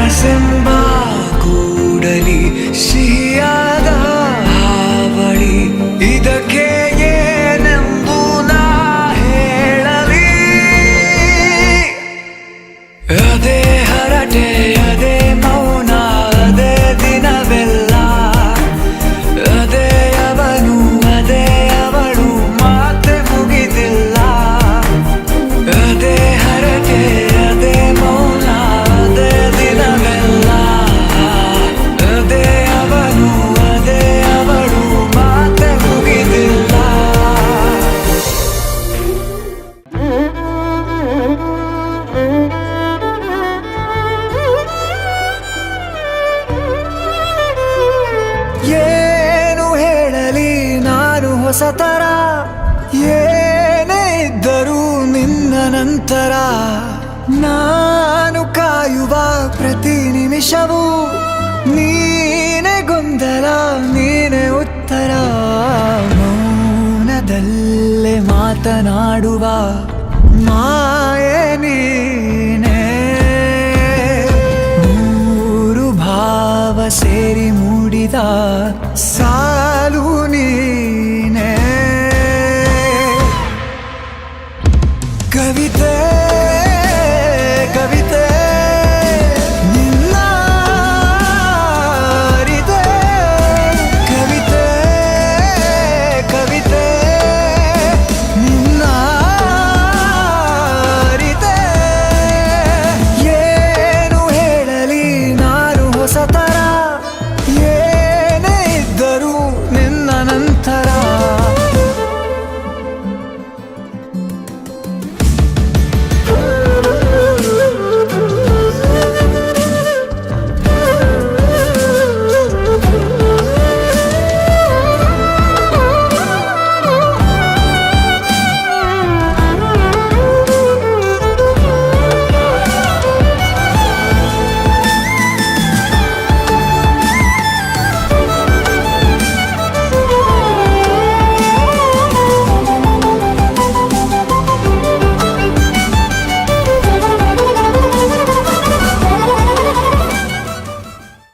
ಕನಸೆಂಬ ಕೂಡಲಿ ಸಿಹಿಯಾದ ಹಾವಳಿ ಇದಕ್ಕೆ ಏನೆಂದು ನಾ ಹೇಳಲಿ. ಅದೇ ಹರಟೆ ಅದೇ ಮೌನ ಅದೇ ದಿನವೆಲ್ಲ ಅದೇ ಅವನು ಅದೇ ಅವಳು ಮಾತೆ ಮುಗಿದಿಲ್ಲ. ಅದೇ ಹರಟೆ ಅದೇ ಮೌನ ಅದೇ ದಿನವೆಲ್ಲ ಅದೇ ಅವನು ಅದೇ ಅವಳು ಮಾತೆ ಮುಗಿದಿಲ್ಲ. ಏನು ಹೇಳಲಿ ನಾನು ಹೊಸತರ ಏನೇ ಇದ್ದರೂ ನಿನ್ನ ನಂತರ ನಾನು ಕಾಯುವ ಪ್ರತಿ ನಿಮಿಷವೂ ನೀನೇ ಗೊಂದಲ ನೀನೇ ಉತ್ತರ. ಮೌನದಲ್ಲೇ ಮಾತನಾಡುವ ಮಾಯೆ ನೀನೇ. ಮೂರು ಭಾವ ಸೇರಿ ಮೂಡಿದ